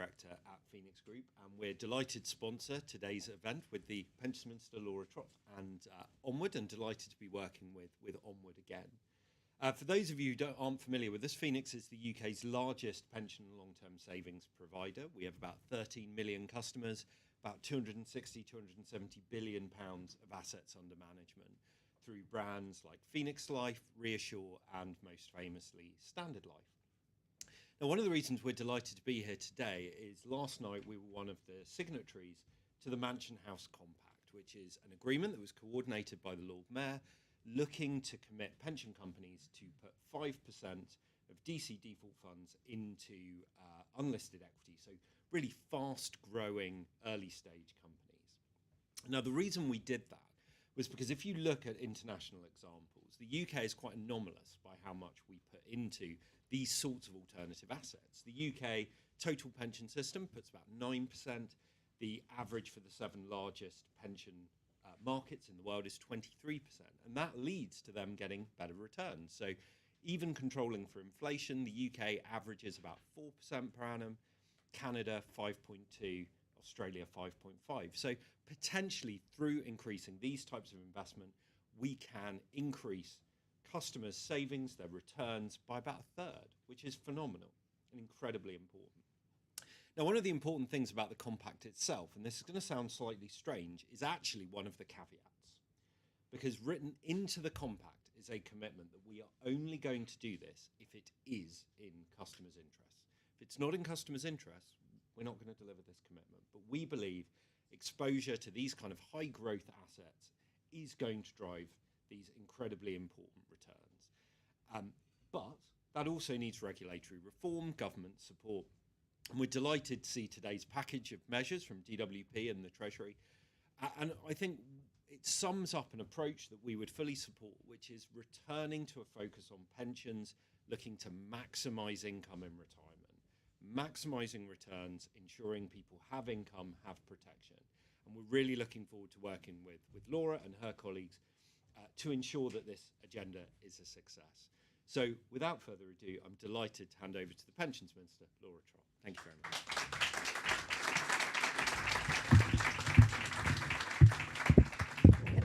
Director at Phoenix Group, and we're delighted to sponsor today's event with the Pensions Minister, Laura Trott, and Onward, and delighted to be working with Onward again. For those of you who aren't familiar with this, Phoenix is the UK's largest pension and long-term savings provider. We have about 13 million customers, about 260, 270 billion pounds of assets under management through brands like Phoenix Life, Reassure, and most famously, Standard Life. Now, one of the reasons we're delighted to be here today is last night we were one of the signatories to the Mansion House Compact, which is an agreement that was coordinated by the Lord Mayor, looking to commit pension companies to put 5% of DC default funds into unlisted equity, so really fast-growing early-stage companies. Now, the reason we did that was because if you look at international examples, the UK is quite anomalous by how much we put into these sorts of alternative assets. The UK total pension system puts about 9%. The average for the 7 largest pension markets in the world is 23%, and that leads to them getting better returns. So even controlling for inflation, the UK averages about 4% per annum, Canada 5.2%, Australia 5.5%. So potentially through increasing these types of investment, we can increase customers' savings, their returns, by about a third, which is phenomenal and incredibly important. Now, one of the important things about the compact itself, and this is going to sound slightly strange, is actually one of the caveats. Because written into the compact is a commitment that we are only going to do this if it is in customers' interests. If it's not in customers' interests, we're not going to deliver this commitment. But we believe exposure to these kind of high growth assets is going to drive these incredibly important returns. But that also needs regulatory reform, government support. And we're delighted to see today's package of measures from DWP and the Treasury. And I think it sums up an approach that we would fully support, which is returning to a focus on pensions, looking to maximise income in retirement, maximising returns, ensuring people have income, have protection. And we're really looking forward to working with Laura and her colleagues to ensure that this agenda is a success. So without further ado, I'm delighted to hand over to the Pensions Minister, Laura Trott. Thank you very much.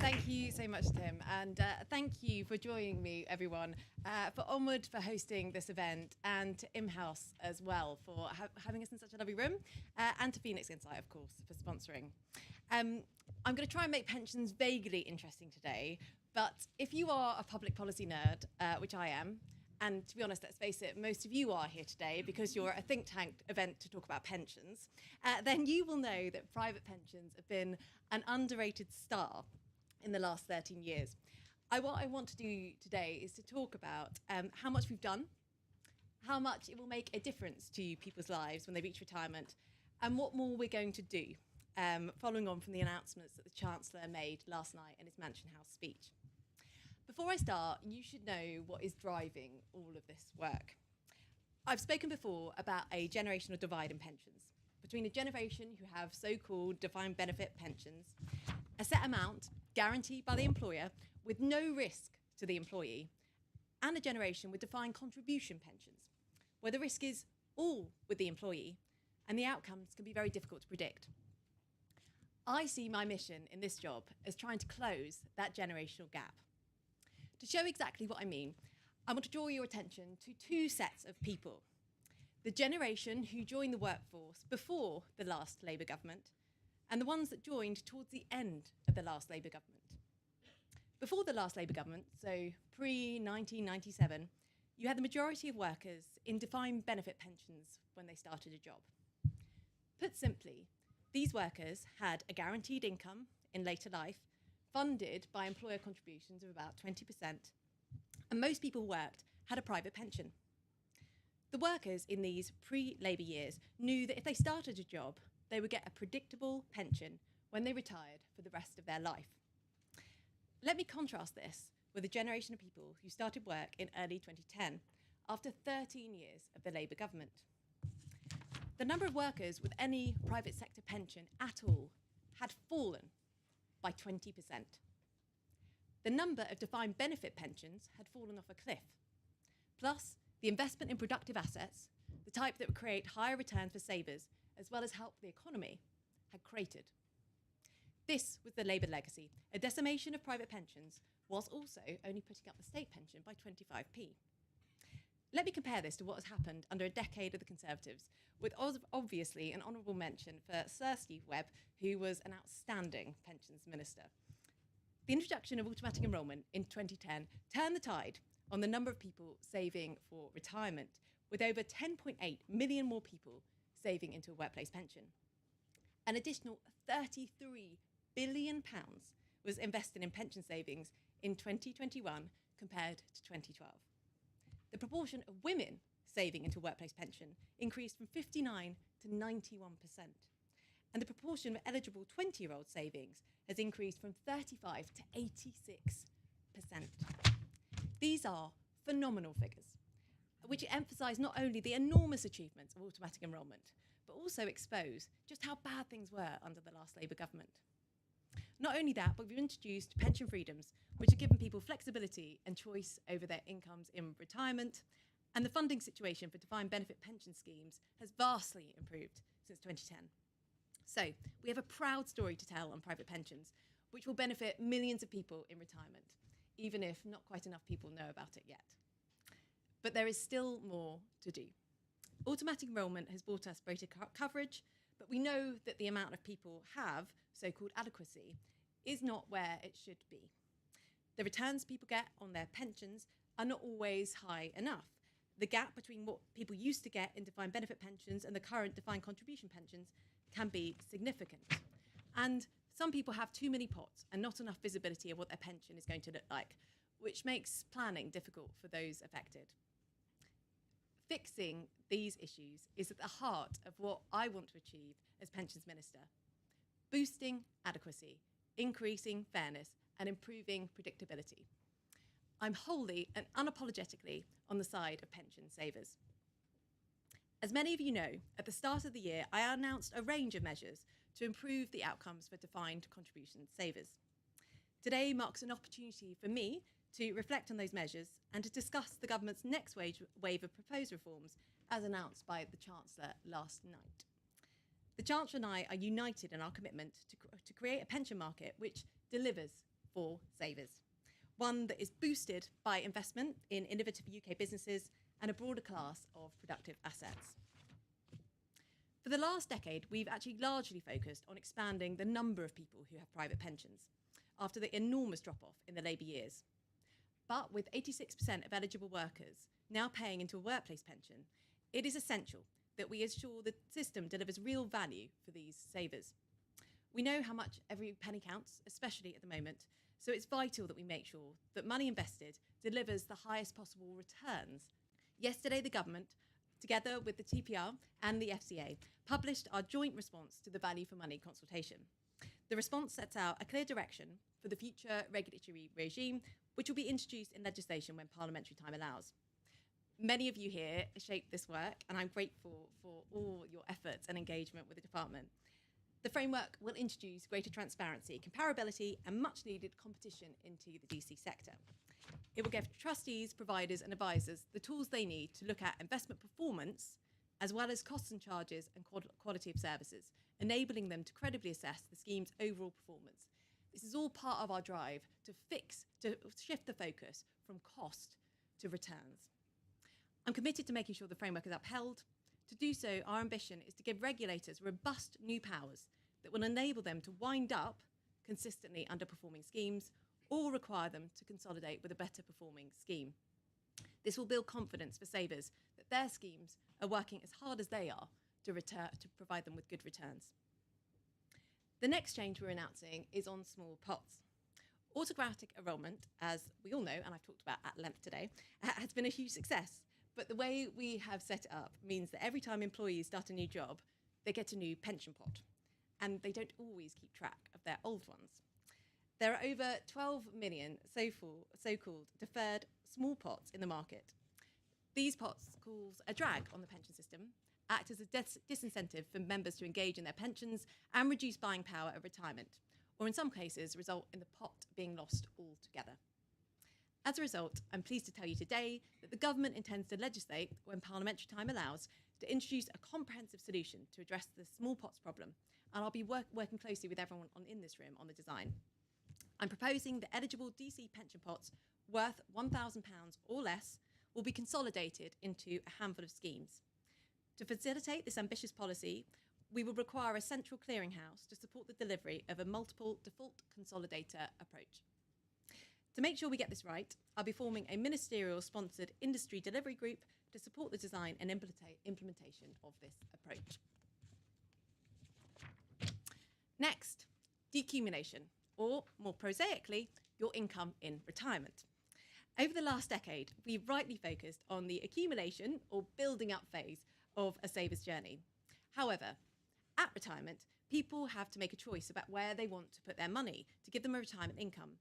Thank you so much, Tim, and thank you for joining me, everyone, for Onward for hosting this event, and to ImHouse as well for having us in such a lovely room, and to Phoenix Insight, of course, for sponsoring. I'm going to try and make pensions vaguely interesting today, but if you are a public policy nerd, which I am, and to be honest, let's face it, most of you are here today because you're at a think tank event to talk about pensions, then you will know that private pensions have been an underrated star in the last 13 years. What I want to do today is to talk about how much we've done, how much it will make a difference to people's lives when they reach retirement, and what more we're going to do, following on from the announcements that the Chancellor made last night in his Mansion House speech. Before I start, you should know what is driving all of this work. I've spoken before about a generational divide in pensions between a generation who have so-called defined benefit pensions, a set amount guaranteed by the employer with no risk to the employee, and a generation with defined contribution pensions, where the risk is all with the employee and the outcomes can be very difficult to predict. I see my mission in this job as trying to close that generational gap. To show exactly what I mean, I want to draw your attention to 2 sets of people. The generation who joined the workforce before the last Labour government, and the ones that joined towards the end of the last Labour government. Before the last Labour government, so pre-1997, you had the majority of workers in defined benefit pensions when they started a job. Put simply, these workers had a guaranteed income in later life, funded by employer contributions of about 20%, and most people who worked had a private pension. The workers in these pre-Labour years knew that if they started a job, they would get a predictable pension when they retired for the rest of their life. Let me contrast this with a generation of people who started work in early 2010, after 13 years of the Labour government. The number of workers with any private sector pension at all had fallen by 20%. The number of defined benefit pensions had fallen off a cliff. Plus, the investment in productive assets, the type that would create higher returns for savers, as well as help the economy, had cratered. This was the Labour legacy, a decimation of private pensions, whilst also only putting up the state pension by 25p. Let me compare this to what has happened under a decade of the Conservatives, with obviously an honourable mention for Sir Steve Webb, who was an outstanding pensions minister. The introduction of automatic enrolment in 2010 turned the tide on the number of people saving for retirement, with over 10.8 million more people saving into a workplace pension. An additional £33 billion was invested in pension savings in 2021 compared to 2012. The proportion of women saving into a workplace pension increased from 59 to 91%. And the proportion of eligible 20-year-old savings has increased from 35 to 86%. These are phenomenal figures, which emphasise not only the enormous achievements of automatic enrolment, but also expose just how bad things were under the last Labour government. Not only that, but we've introduced pension freedoms, which have given people flexibility and choice over their incomes in retirement, and the funding situation for defined benefit pension schemes has vastly improved since 2010. So we have a proud story to tell on private pensions, which will benefit millions of people in retirement, even if not quite enough people know about it yet. But there is still more to do. Automatic enrolment has brought us greater coverage, but we know that the amount of people have so-called adequacy is not where it should be. The returns people get on their pensions are not always high enough. The gap between what people used to get in defined benefit pensions and the current defined contribution pensions can be significant. And some people have too many pots and not enough visibility of what their pension is going to look like, which makes planning difficult for those affected. Fixing these issues is at the heart of what I want to achieve as Pensions Minister: boosting adequacy, increasing fairness, and improving predictability. I'm wholly and unapologetically on the side of pension savers. As many of you know, at the start of the year, I announced a range of measures to improve the outcomes for defined contribution savers. Today marks an opportunity for me to reflect on those measures and to discuss the government's next wave of proposed reforms, as announced by the Chancellor last night. The Chancellor and I are united in our commitment to create a pension market which delivers for savers, one that is boosted by investment in innovative UK businesses and a broader class of productive assets. For the last decade, we've actually largely focused on expanding the number of people who have private pensions after the enormous drop-off in the Labour years. But with 86% of eligible workers now paying into a workplace pension, it is essential that we ensure the system delivers real value for these savers. We know how much every penny counts, especially at the moment, so it's vital that we make sure that money invested delivers the highest possible returns. Yesterday, the government, together with the TPR and the FCA, published our joint response to the Value for Money consultation. The response sets out a clear direction for the future regulatory regime, which will be introduced in legislation when parliamentary time allows. Many of you here shaped this work, and I'm grateful for all your efforts and engagement with the department. The framework will introduce greater transparency, comparability, and much-needed competition into the DC sector. It will give trustees, providers, and advisors the tools they need to look at investment performance, as well as costs and charges and quality of services, enabling them to credibly assess the scheme's overall performance. This is all part of our drive to shift the focus from cost to returns. I'm committed to making sure the framework is upheld. To do so, our ambition is to give regulators robust new powers that will enable them to wind up consistently underperforming schemes or require them to consolidate with a better performing scheme. This will build confidence for savers that their schemes are working as hard as they are to provide them with good returns. The next change we're announcing is on small pots. Automatic enrolment, as we all know, and I've talked about at length today, has been a huge success. But the way we have set it up means that every time employees start a new job, they get a new pension pot, and they don't always keep track of their old ones. There are over 12 million so-called deferred small pots in the market. These pots cause a drag on the pension system, act as a disincentive for members to engage in their pensions, and reduce buying power at retirement, or in some cases result in the pot being lost altogether. As a result, I'm pleased to tell you today that the government intends to legislate, when parliamentary time allows, to introduce a comprehensive solution to address the small pots problem, and I'll be working closely with everyone in this room on the design. I'm proposing that eligible DC pension pots worth £1,000 or less will be consolidated into a handful of schemes. To facilitate this ambitious policy, we will require a central clearinghouse to support the delivery of a multiple default consolidator approach. To make sure we get this right, I'll be forming a ministerial-sponsored industry delivery group to support the design and implementation of this approach. Next, decumulation, or more prosaically, your income in retirement. Over the last decade, we've rightly focused on the accumulation or building up phase of a saver's journey. However, at retirement, people have to make a choice about where they want to put their money to give them a retirement income.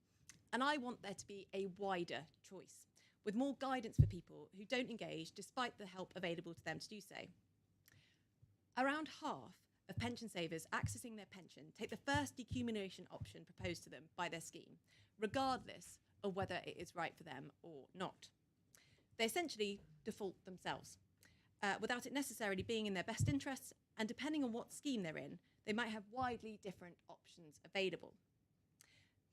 And I want there to be a wider choice, with more guidance for people who don't engage despite the help available to them to do so. Around half of pension savers accessing their pension take the first decumulation option proposed to them by their scheme, regardless of whether it is right for them or not. They essentially default themselves, without it necessarily being in their best interests, and depending on what scheme they're in, they might have widely different options available.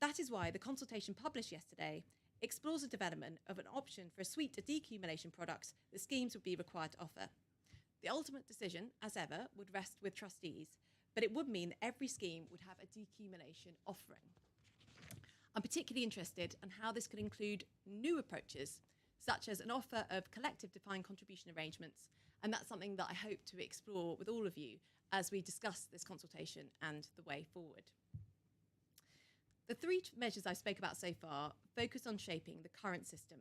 That is why the consultation published yesterday explores the development of an option for a suite of decumulation products that schemes would be required to offer. The ultimate decision, as ever, would rest with trustees, but it would mean that every scheme would have a decumulation offering. I'm particularly interested in how this could include new approaches, such as an offer of collective defined contribution arrangements, and that's something that I hope to explore with all of you as we discuss this consultation and the way forward. The three measures I spoke about so far focus on shaping the current system,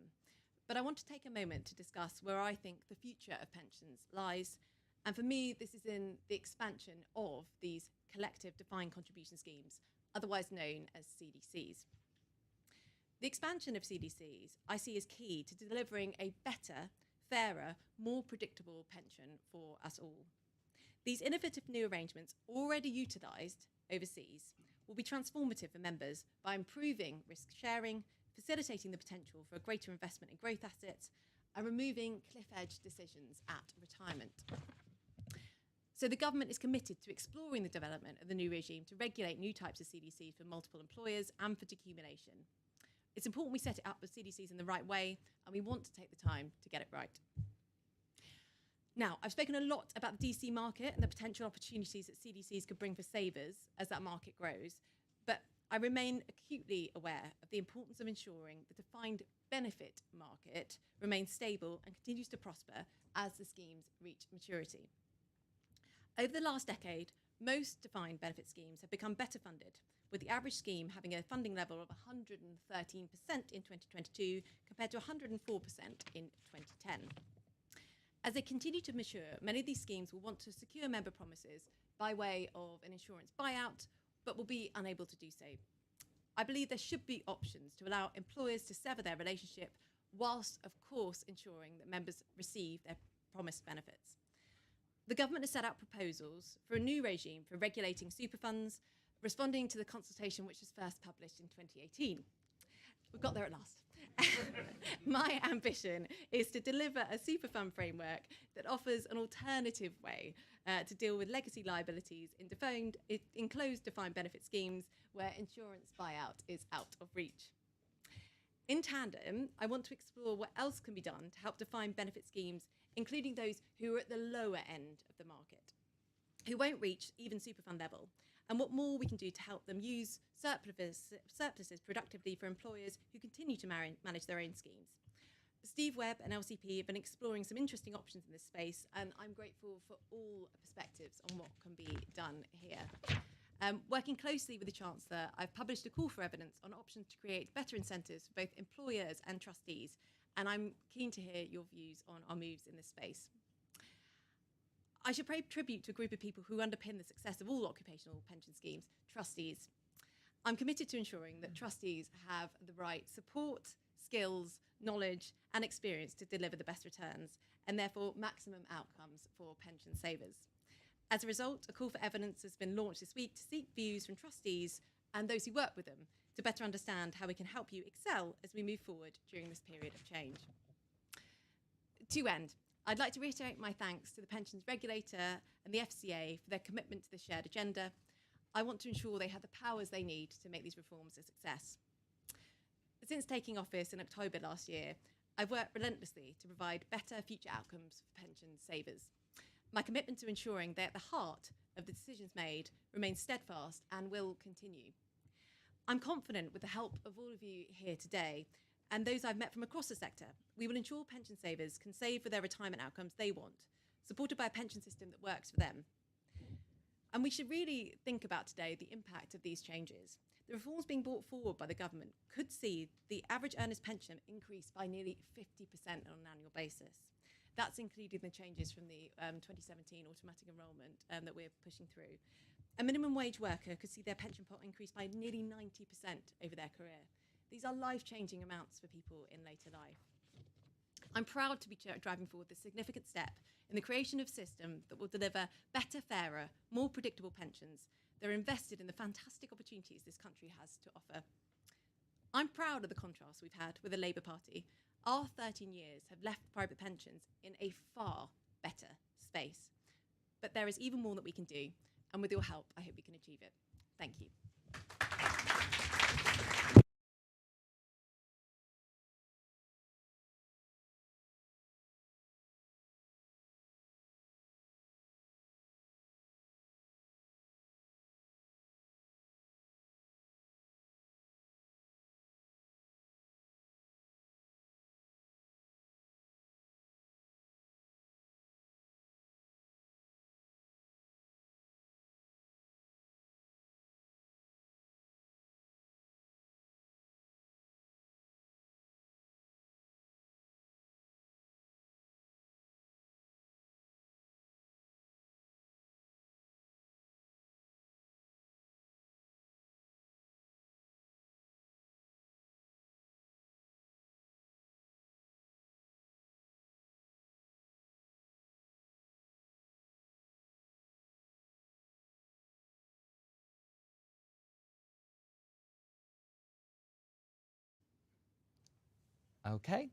but I want to take a moment to discuss where I think the future of pensions lies, and for me this is in the expansion of these collective defined contribution schemes, otherwise known as CDCs. The expansion of CDCs I see as key to delivering a better, fairer, more predictable pension for us all. These innovative new arrangements, already utilised overseas, will be transformative for members by improving risk sharing, facilitating the potential for a greater investment in growth assets, and removing cliff edge decisions at retirement. So the government is committed to exploring the development of the new regime to regulate new types of CDCs for multiple employers and for decumulation. It's important we set it up with CDCs in the right way, and we want to take the time to get it right. Now, I've spoken a lot about the DC market and the potential opportunities that CDCs could bring for savers as that market grows, but I remain acutely aware of the importance of ensuring the defined benefit market remains stable and continues to prosper as the schemes reach maturity. Over the last decade, most defined benefit schemes have become better funded, with the average scheme having a funding level of 113% in 2022 compared to 104% in 2010. As they continue to mature, many of these schemes will want to secure member promises by way of an insurance buyout, but will be unable to do so. I believe there should be options to allow employers to sever their relationship, whilst, of course, ensuring that members receive their promised benefits. The government has set out proposals for a new regime for regulating super funds, responding to the consultation which was first published in 2018. We've got there at last. My ambition is to deliver a super fund framework that offers an alternative way to deal with legacy liabilities in closed defined benefit schemes where insurance buyout is out of reach. In tandem, I want to explore what else can be done to help define benefit schemes, including those who are at the lower end of the market, who won't reach even super fund level, and what more we can do to help them use surpluses productively for employers who continue to manage their own schemes. Steve Webb and LCP have been exploring some interesting options in this space, and I'm grateful for all perspectives on what can be done here. Working closely with the Chancellor, I've published a call for evidence on options to create better incentives for both employers and trustees, and I'm keen to hear your views on our moves in this space. I should pay tribute to a group of people who underpin the success of all occupational pension schemes, trustees. I'm committed to ensuring that trustees have the right support, skills, knowledge and experience to deliver the best returns and therefore maximum outcomes for pension savers. As a result, a call for evidence has been launched this week to seek views from trustees and those who work with them to better understand how we can help you excel as we move forward during this period of change. To end, I'd like to reiterate my thanks to the pensions regulator and the FCA for their commitment to the shared agenda. I want to ensure they have the powers they need to make these reforms a success. Since taking office in October last year, I've worked relentlessly to provide better future outcomes for pension savers. My commitment to ensuring they're at the heart of the decisions made remains steadfast and will continue. I'm confident with the help of all of you here today and those I've met from across the sector, we will ensure pension savers can save for their retirement outcomes they want, supported by a pension system that works for them. And we should really think about today the impact of these changes. The reforms being brought forward by the government could see the average earner's pension increase by nearly 50% on an annual basis. That's including the changes from the 2017 automatic enrolment that we're pushing through. A minimum wage worker could see their pension pot increase by nearly 90% over their career. These are life-changing amounts for people in later life. I'm proud to be driving forward this significant step in the creation of a system that will deliver better, fairer, more predictable pensions that are invested in the fantastic opportunities this country has to offer. I'm proud of the contrast we've had with the Labour Party. Our 13 years have left private pensions in a far better space. But there is even more that we can do, and with your help, I hope we can achieve it. Thank you. Okay.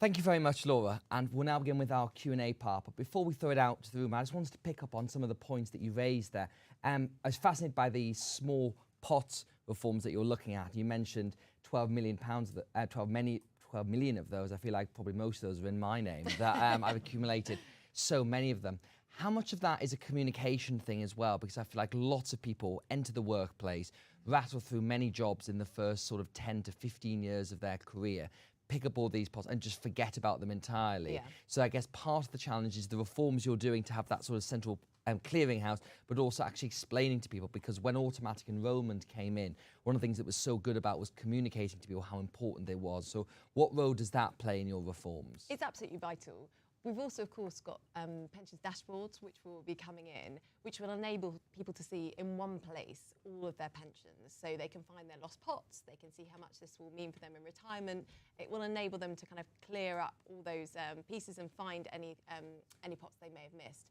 Thank you very much, Laura. And we'll now begin with our Q&A part. But before we throw it out to the room, I just wanted to pick up on some of the points that you raised there. I was fascinated by the small pot reforms that you're looking at. You mentioned £12 million, 12 million of those. I feel like probably most of those are in my name, that I've accumulated so many of them. How much of that is a communication thing as well? Because I feel like lots of people enter the workplace, rattle through many jobs in the first sort of 10 to 15 years of their career, pick up all these pots and just forget about them entirely. Yeah. So I guess part of the challenge is the reforms you're doing to have that sort of central clearinghouse, but also actually explaining to people, because when automatic enrolment came in, one of the things that was so good about was communicating to people how important it was. So what role does that play in your reforms? It's absolutely vital. We've also, of course, got pensions dashboards, which will be coming in, which will enable people to see in one place all of their pensions. So they can find their lost pots, they can see how much this will mean for them in retirement. It will enable them to kind of clear up all those pieces and find any pots they may have missed.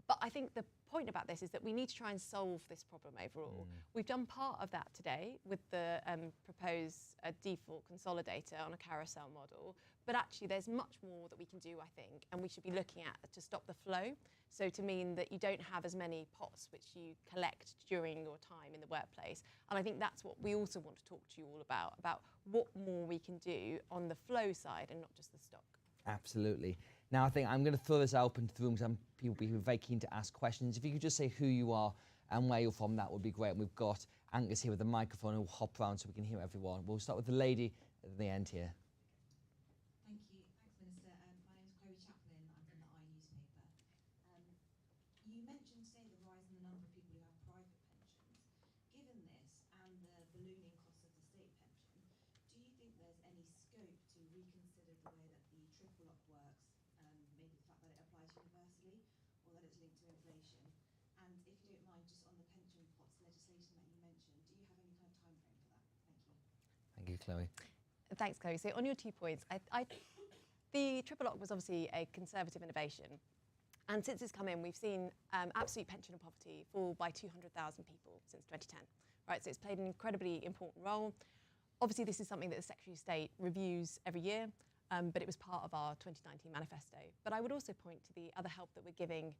But I think the point about this is that we need to try and solve this problem overall. We've done part of that today with the proposed default consolidator on a carousel model, but actually there's much more that we can do, I think, and we should be looking at to stop the flow. So to mean that you don't have as many pots which you collect during your time in the workplace. And I think that's what we also want to talk to you all about what more we can do on the flow side and not just the stock. Absolutely. Now, I think I'm going to throw this open to the room because people will be very keen to ask questions. If you could just say who you are and where you're from, that would be great. And we've got Angus here with a microphone who will hop around so we can hear everyone. We'll start with the lady at the end here. Thank you. Thanks, Minister. My name is Chloe Chaplin. I'm from the I newspaper. You mentioned today the rise in the number of people who have private pensions. Given this and the ballooning cost of the state pension, do you think there's any scope to reconsider the way that the triple up works? Maybe the fact that it applies universally or that it's linked to inflation. And if you don't mind, just on the pension pots legislation that you mentioned, do you have any kind of time frame for that? Thank you. Thank you, Chloe. Thanks, Chloe. So on your 2 points, the triple lock was obviously a conservative innovation. And since it's come in, we've seen absolute pension and poverty fall by 200,000 people since 2010. Right, so it's played an incredibly important role. Obviously, this is something that the Secretary of State reviews every year. but it was part of our 2019 manifesto. But I would also point to the other help that we're giving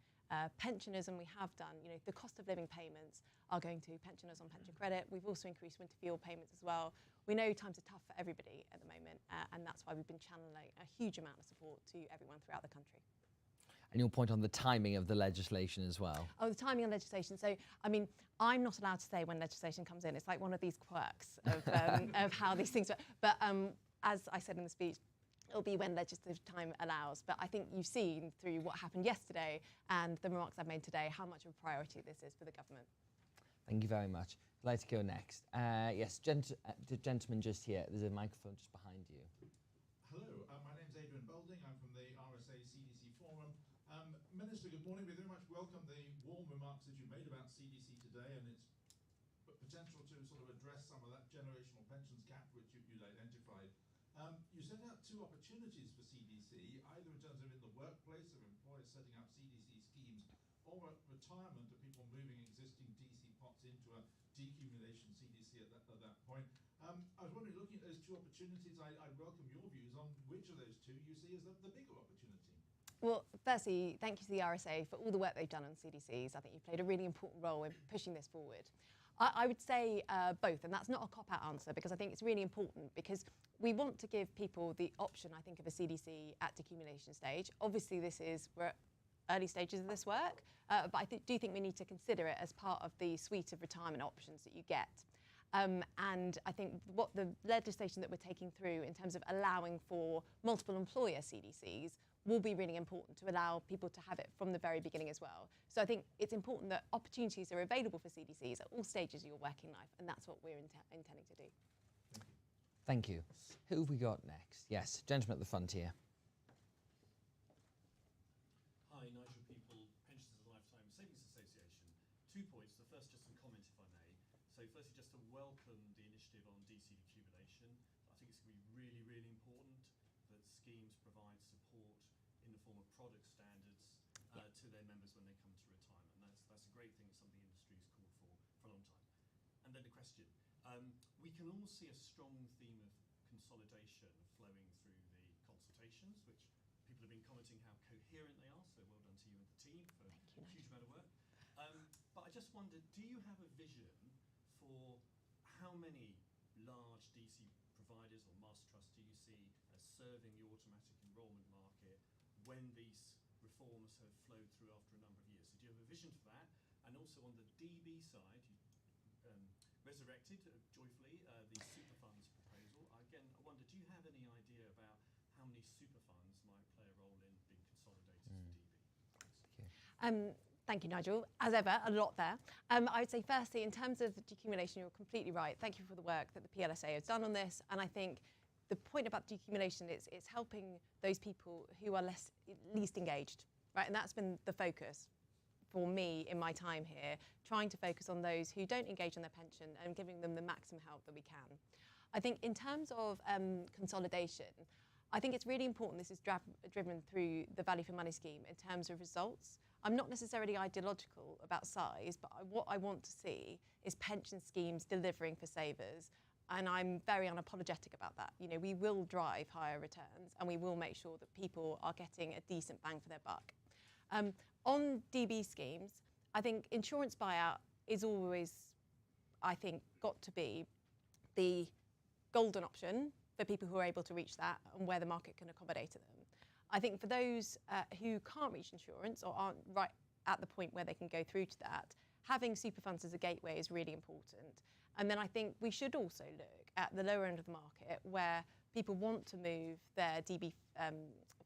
pensioners, and we have done. You know, the cost of living payments are going to pensioners on pension credit. We've also increased winter fuel payments as well. We know times are tough for everybody at the moment, and that's why we've been channeling a huge amount of support to everyone throughout the country. And you'll point on the timing of the legislation as well. Oh, the timing of legislation. So, I mean, I'm not allowed to say when legislation comes in. It's like one of these quirks of how these things work. But as I said in the speech, it'll be when legislative time allows. But I think you've seen through what happened yesterday and the remarks I've made today how much of a priority this is for the government. Thank you very much. I'd like to go next. Yes, the gentleman just here. There's a microphone just behind you. Hello, my name's Adrian Belding. I'm from the RSA CDC Forum. Minister, good morning. We very much welcome the warm remarks that you made about CDC today and its potential to sort of address some of that generational pensions gap which you'd identified. You set out two opportunities for CDC, either in terms of in the workplace of employers setting up CDC schemes or at retirement of people moving existing DC pots into a decumulation CDC at that point. I was wondering, looking at those two opportunities, I'd welcome your views on which of those two you see as the bigger opportunity. Well, firstly, thank you to the RSA for all the work they've done on CDCs. I think you've played a really important role in pushing this forward. I would say both, and that's not a cop-out answer because I think it's really important because we want to give people the option, I think, of a CDC at decumulation stage. Obviously, we're at early stages of this work, but I do think we need to consider it as part of the suite of retirement options that you get. And I think what the legislation that we're taking through in terms of allowing for multiple employer CDCs will be really important to allow people to have it from the very beginning as well. So I think it's important that opportunities are available for CDCs at all stages of your working life, and that's what we're intending to do. Thank you. Who have we got next? Yes, gentleman at the front here. Hi, Nigel People, Pensions and Lifetime Savings Association. 2 points. The first, just some comment, if I may. So firstly, just to welcome the initiative on DC decumulation. I think it's going to be really, really important that schemes provide support in the form of product standards to their members when they come to retirement. That's a great thing. It's something the industry has called for a long time. And then the question. We can all see a strong theme of consolidation flowing through the consultations, which people have been commenting how coherent they are, so well done to you and the team for a huge amount of work. But I just wondered, do you have a vision for how many large DC providers or master trusts do you see as serving the automatic enrolment market when these reforms have flowed through after a number of years? So do you have a vision for that? And also on the DB side, you resurrected joyfully the super funds proposal. Again, I wonder, do you have any idea about how many super funds might play a role in being consolidated for DB? Thank you, Nigel. As ever, a lot there. I would say firstly, in terms of decumulation, you're completely right. Thank you for the work that the PLSA has done on this. And I think the point about decumulation is it's helping those people who are least engaged, right? And that's been the focus for me in my time here, trying to focus on those who don't engage on their pension and giving them the maximum help that we can. I think in terms of consolidation, I think it's really important this is driven through the value for money scheme in terms of results. I'm not necessarily ideological about size, but what I want to see is pension schemes delivering for savers. And I'm very unapologetic about that. You know, we will drive higher returns and we will make sure that people are getting a decent bang for their buck. On DB schemes, I think insurance buyout is always, I think, got to be the golden option for people who are able to reach that and where the market can accommodate them. I think for those who can't reach insurance or aren't right at the point where they can go through to that, having super funds as a gateway is really important. And then I think we should also look at the lower end of the market where people want to move their DB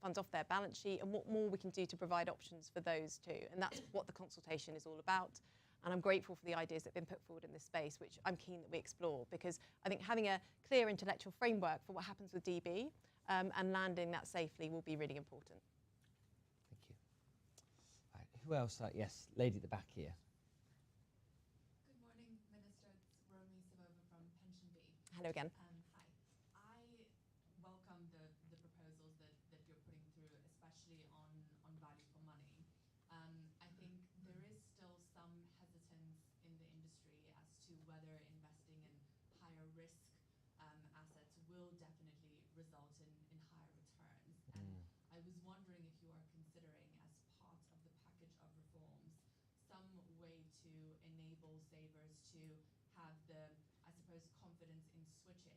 funds off their balance sheet and what more we can do to provide options for those too. And that's what the consultation is all about. And I'm grateful for the ideas that have been put forward in this space, which I'm keen that we explore, because I think having a clear intellectual framework for what happens with DB and landing that safely will be really important. Thank you. Right, who else? Yes, lady at the back here. Good morning, Minister. It's Romy Savova from Pension B. Hello again. Hi. I welcome the proposals that you're putting through, especially on value for money. I think there is still some hesitance in the industry as to whether investing in higher risk assets will definitely result in higher was wondering if you are considering, as part of the package of reforms, some way to enable savers to have the, I suppose, confidence in switching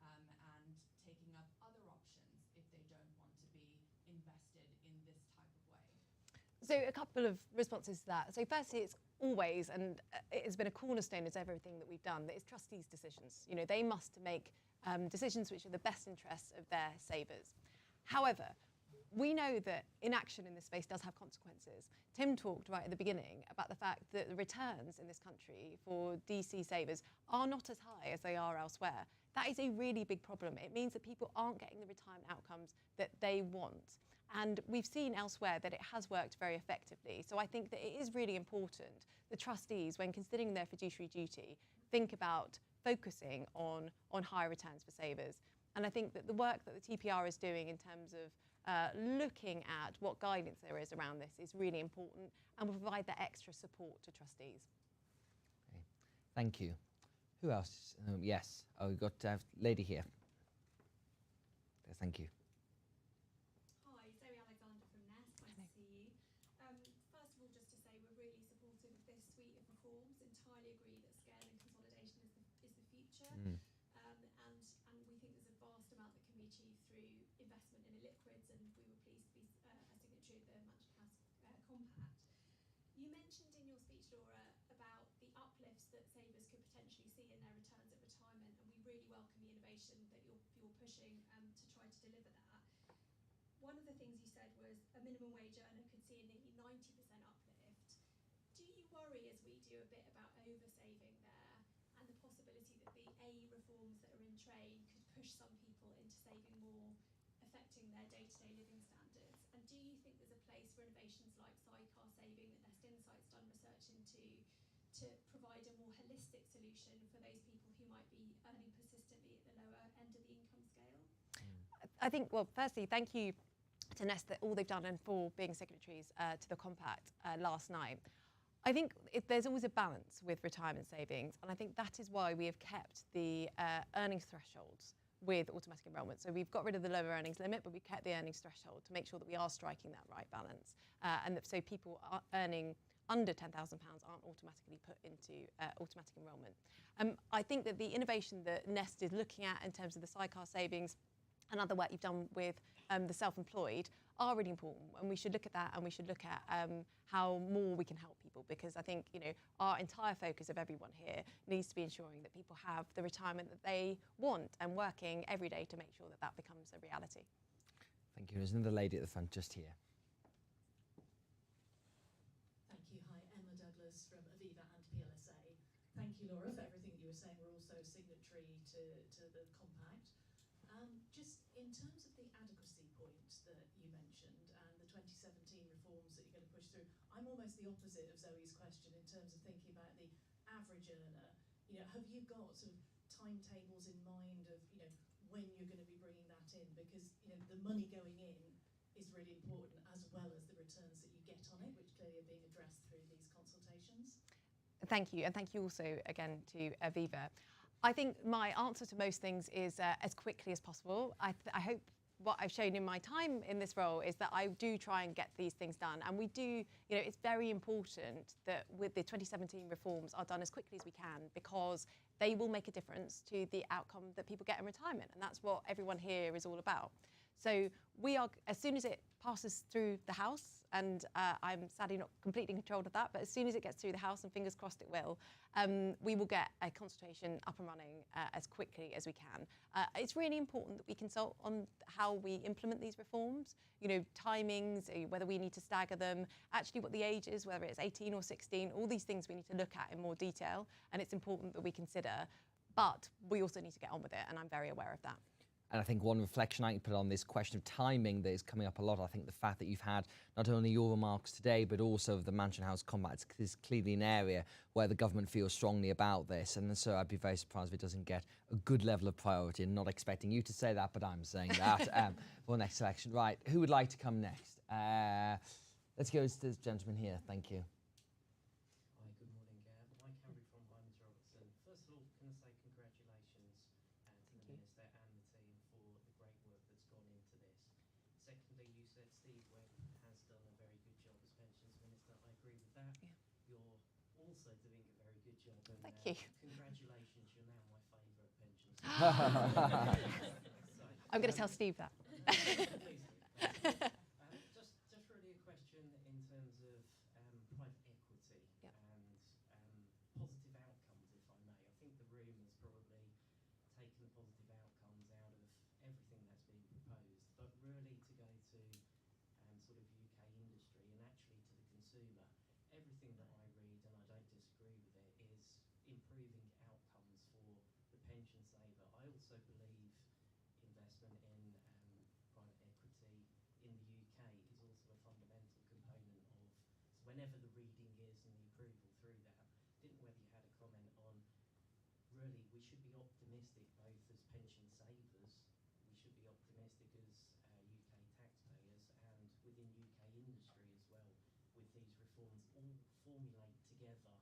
and taking up other options if they don't want to be invested in this type of way. So a couple of responses to that. So firstly, it's always, and it has been a cornerstone of everything that we've done, that it's trustees' decisions. You know, they must make decisions which are the best interests of their savers. However, we know that inaction in this space does have consequences. Tim talked right at the beginning about the fact that the returns in this country for DC savers are not as high as they are elsewhere. That is a really big problem. It means that people aren't getting the retirement outcomes that they want. And we've seen elsewhere that it has worked very effectively. So I think that it is really important the trustees, when considering their fiduciary duty, think about focusing on higher returns for savers. And I think that the work that the TPR is doing in terms of looking at what guidance there is around this is really important and will provide that extra support to trustees. Okay. Thank you. Who else? Yes. Oh, we've got a lady here. Thank you. Hi, Zoe Alexander from Nest. Nice to see you. First of all, just to say we're really supportive of this suite of reforms. Entirely agree that scale and consolidation is the future. And we think there's a vast amount that can be achieved through investment in illiquids, and we were pleased to be a signatory of the Mansion House Compact. You mentioned in your speech, Laura, about the uplifts that savers could potentially see in their returns at retirement, and we really welcome the innovation that you're pushing to try to deliver that. One of the things you said was a minimum wage earner could see a nearly 90% uplift. Do you worry, as we do, a bit about oversaving there and the possibility that the reforms that are in train could push some people into saving more, affecting their day-to-day living standards? And do you think there's a place for innovations like sidecar saving that Nest Insight's done research into to provide a more holistic solution for those people who might be earning persistently at the lower end of the income scale? I think, well, firstly, thank you to Nest for all they've done and for being signatories to the Compact last night. I think there's always a balance with retirement savings, and I think that is why we have kept the earnings thresholds with automatic enrolment. So we've got rid of the lower earnings limit, but we've kept the earnings threshold to make sure that we are striking that right balance, and that so people are earning under £10,000 aren't automatically put into automatic enrolment. I think that the innovation that Nest is looking at in terms of the sidecar savings and other work you've done with the self-employed are really important, and we should look at that, and we should look at how more we can help people, because I think, you know, our entire focus of everyone here needs to be ensuring that people have the retirement that they want and working every day to make sure that that becomes a reality. Thank you. There's another lady at the front just here. Thank you. Hi, Emma Douglas from Aviva and PLSA. Thank you, Laura, for everything that you were saying. We're also signatory to the Compact. Just in terms of the adequacy point that you mentioned and the 2017 reforms that you're going to push through, I'm almost the opposite of Zoe's question in terms of thinking about the average earner. You know, have you got sort of timetables in mind of, you know, when you're going to be bringing that in? Because, you know, the money going in is really important, as well as the returns that you get on it, which clearly are being addressed through these consultations. Thank you, and thank you also again to Aviva. I think my answer to most things is as quickly as possible. I hope what I've shown in my time in this role is that I do try and get these things done. And we do, you know, it's very important that with the 2017 reforms are done as quickly as we can, because they will make a difference to the outcome that people get in retirement. And that's what everyone here is all about. So we are, as soon as it passes through the House, and I'm sadly not completely in control of that, but as soon as it gets through the House, and fingers crossed it will, we will get a consultation up and running as quickly as we can. It's really important that we consult on how we implement these reforms, you know, timings, whether we need to stagger them, actually what the age is, whether it's 18 or 16, all these things we need to look at in more detail, and it's important that we consider, but we also need to get on with it, and I'm very aware of that. And I think one reflection I can put on this question of timing that is coming up a lot, I think the fact that you've had not only your remarks today, but also the Mansion House Compact is clearly an area where the government feels strongly about this. And so I'd be very surprised if it doesn't get a good level of priority. And not expecting you to say that, but I'm saying that for next election. Right, who would like to come next? Let's go to this gentleman here. Thank you. Hi, good morning. Mike Henry from Hyman's Robertson. First of all, can I say congratulations to the Minister and the team for the great work that's gone into this. Secondly, you said Steve Webb has done a very good job as Pensions Minister. I agree with that. Yeah. You're also doing a very good job. And, Thank you. Congratulations, you're now my favourite pensions. So, I'm going to tell Steve that. please do. Just really a question in terms of private equity Yep. and positive outcomes, if I may. I think the room has probably taken the positive outcomes out of everything that's being proposed, but really to go to sort of UK industry and actually to the consumer, everything that I read, and I don't disagree with it, is improving outcomes for the pension saver. I also believe investment in private equity in the UK is also a fundamental component of, so whenever the reading is and the approval through that, didn't know whether you had a comment on, really we should be optimistic both as pension savers, we should be optimistic as UK taxpayers and within UK industry as well, with these reforms all formulate together,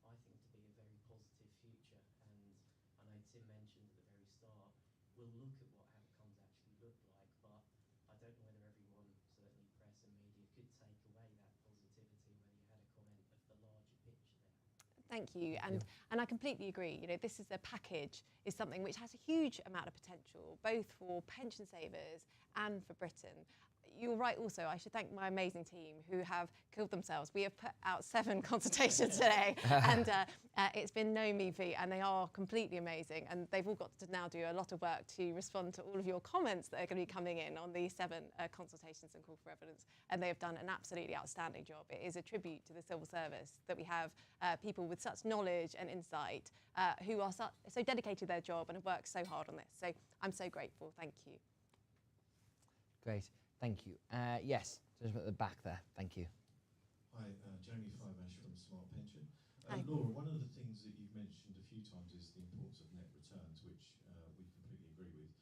I think, to be a very positive future. And I know Tim mentioned at the very start, we'll look at what outcomes actually look like, but I don't know whether everyone, certainly press and media, could take away that positivity, whether you had a comment of the larger picture there. Thank you, and I completely agree. You know, this is a package, is something which has a huge amount of potential, both for pension savers and for Britain. You're right also, I should thank my amazing team who have killed themselves. We have put out 7 consultations today, and it's been no mean feat, and they are completely amazing. And they've all got to now do a lot of work to respond to all of your comments that are going to be coming in on these 7 consultations and call for evidence. And they have done an absolutely outstanding job. It is a tribute to the civil service that we have people with such knowledge and insight who are so dedicated to their job and have worked so hard on this. So I'm so grateful. Thank you. Great. Thank you. Yes, gentleman at the back there. Thank you. Hi, Jeremy Firebash from Smart Pension. Hi. Laura, one of the things that you've mentioned a few times is the importance of net returns, which we completely agree with.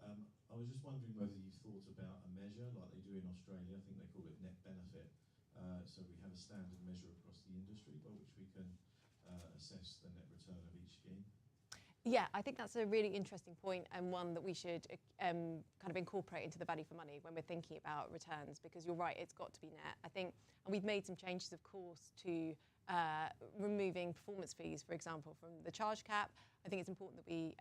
I was just wondering whether you've thought about a measure like they do in Australia. I think they call it net benefit. So we have a standard measure across the industry by which we can assess the net return of each scheme. Yeah, I think that's a really interesting point, and one that we should kind of incorporate into the value for money when we're thinking about returns, because you're right, it's got to be net. I think, and we've made some changes, of course, to removing performance fees, for example, from the charge cap. I think it's important that we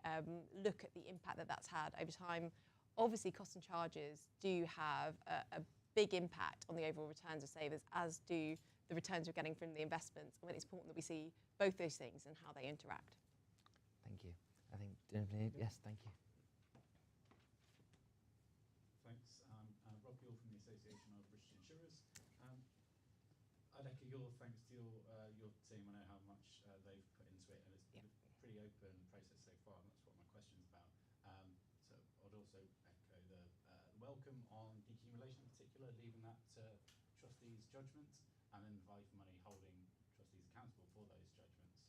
look at the impact that that's had over time. Obviously, costs and charges do have a big impact on the overall returns of savers, as do the returns we're getting from the investments. And it's important that we see both those things and how they interact. Thank you. I think, yes, thank you. Thanks. Rob Gill from the Association of British Insurers. I'd echo your thanks to your team. I know how much they've put into it, and it's been a pretty open process so far, and that's what my question's about. So I'd also echo the welcome on decumulation in particular, leaving that to trustees' judgment, and then the value for money holding trustees accountable for those judgments.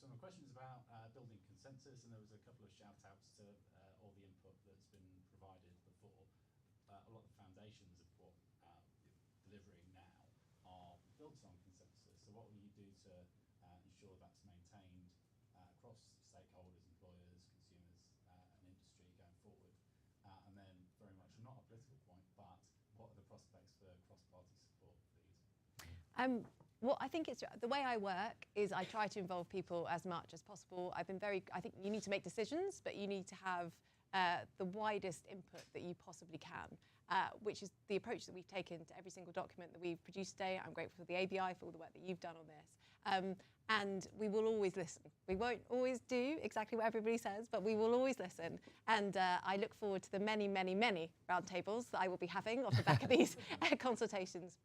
So my question is about building consensus, and there was a couple of shout-outs to all the input that's been provided before. A lot of the foundations of what you're delivering now are built on consensus. So what will you do to ensure that's maintained across stakeholders, employers, consumers, and industry going forward? And then very much not a political point, but what are the prospects for cross-party support for these? Well, I think it's the way I work is I try to involve people as much as possible. I think you need to make decisions, but you need to have the widest input that you possibly can, which is the approach that we've taken to every single document that we've produced today. I'm grateful for the ABI for all the work that you've done on this. And we will always listen. We won't always do exactly what everybody says, but we will always listen. And I look forward to the many, many, many roundtables that I will be having off the back of these consultations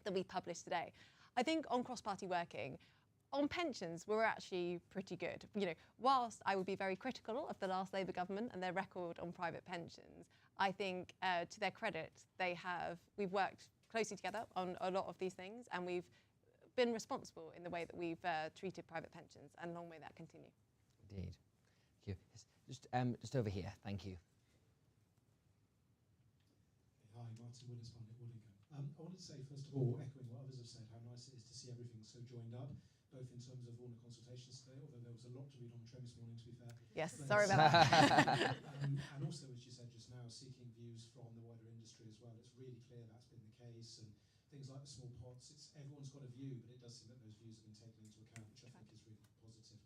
that we published today. I think on cross-party working, on pensions, we're actually pretty good. You know, whilst I would be very critical of the last Labour government and their record on private pensions, I think to their credit, we've worked closely together on a lot of these things, and we've been responsible in the way that we've treated private pensions, and long may that continue. Indeed. Thank you. Just over here. Thank you. Hi, Martin Willis-Barnett, Woodingham. I wanted to say, first of all, echoing what others have said, how nice it is to see everything so joined up. both in terms of all the consultations today, although there was a lot to read on the train this morning, to be fair. Yes, But, sorry about that. and also, as you said just now, seeking views from the wider industry as well. It's really clear that's been the case, and things like the small pots, everyone's got a view, but it does seem that those views have been taken into account, which I think is really positive.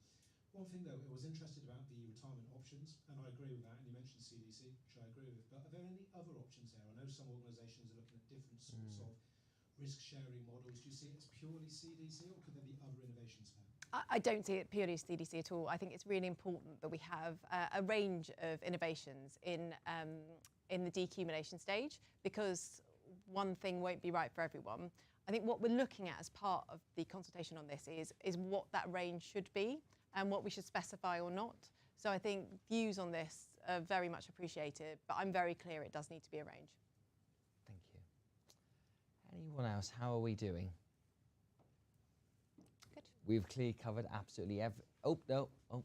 One thing though, I was interested about the retirement options, and I agree with that, and you mentioned CDC, which I agree with, but are there any other options there? I know some organisations are looking at different sorts of risk-sharing models. Do you see it as purely CDC, or could there be other innovations there? I don't see it purely as CDC at all. I think it's really important that we have a range of innovations in the decumulation stage, because one thing won't be right for everyone. I think what we're looking at as part of the consultation on this is what that range should be and what we should specify or not. So I think views on this are very much appreciated, but I'm very clear it does need to be a range. Thank you. Anyone else? How are we doing? Good. We've clearly covered absolutely every. Oh no! Oh.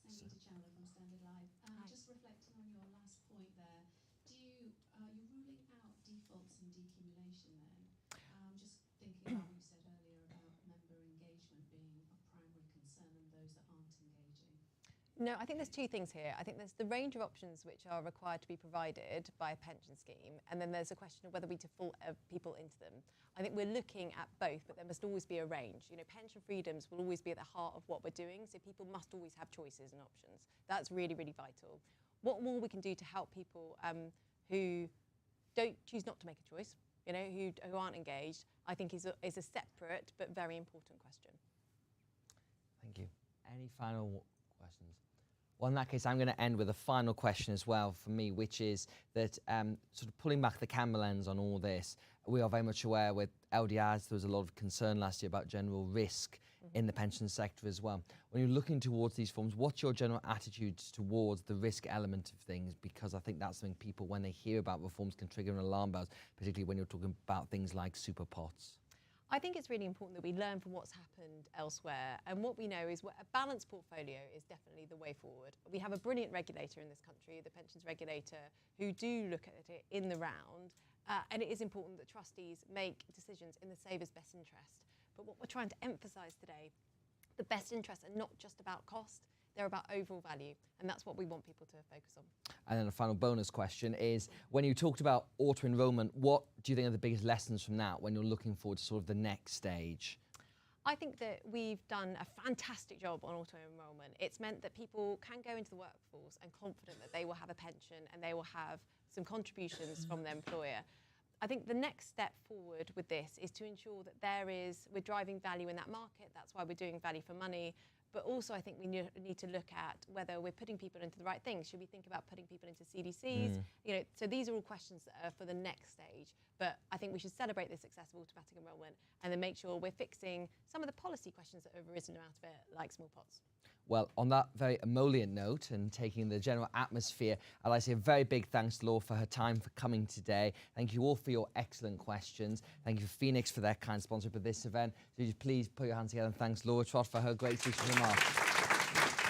Sangeeta Chandler from Standard Life. Just reflecting on your last point there, you're ruling out defaults and decumulation then? Just thinking about what you said earlier about member engagement being a primary concern and those that aren't engaging. No, I think there's two things here. I think there's the range of options which are required to be provided by a pension scheme, and then there's a question of whether we default people into them. I think we're looking at both, but there must always be a range. You know, pension freedoms will always be at the heart of what we're doing, so people must always have choices and options. That's really, really vital. What more we can do to help people who don't choose not to make a choice, you know, who aren't engaged, I think is a separate but very important question. Thank you. Any final questions? Well, in that case, I'm going to end with a final question as well for me, which is that sort of pulling back the camera lens on all this, we are very much aware with LDRs, there was a lot of concern last year about general risk in the pension sector as well. When you're looking towards these forms, what's your general attitudes towards the risk element of things? Because I think that's something people, when they hear about reforms, can trigger an alarm bells, particularly when you're talking about things like super pots. I think it's really important that we learn from what's happened elsewhere, and what we know is a balanced portfolio is definitely the way forward. We have a brilliant regulator in this country, the pensions regulator, who do look at it in the round, and it is important that trustees make decisions in the saver's best interest. But what we're trying to emphasise today, the best interests are not just about cost, they're about overall value, and that's what we want people to focus on. And then a final bonus question is, when you talked about auto-enrolment, what do you think are the biggest lessons from that when you're looking forward to sort of the next stage? I think that we've done a fantastic job on auto-enrolment. It's meant that people can go into the workforce and confident that they will have a pension and they will have some contributions from their employer. I think the next step forward with this is to ensure that we're driving value in that market. That's why we're doing value for money. But also, I think we need to look at whether we're putting people into the right things. Should we think about putting people into CDCs? You know, so these are all questions that are for the next stage. But I think we should celebrate the success of automatic enrolment and then make sure we're fixing some of the policy questions that have arisen out of it, like small pots. Well, on that very emollient note and taking the general atmosphere, I'd like to say a very big thanks to Laura for her time for coming today. Thank you all for your excellent questions. Thank you for Phoenix for their kind sponsorship of this event. So just please put your hands together and thanks Laura Trott for her great speech and remarks.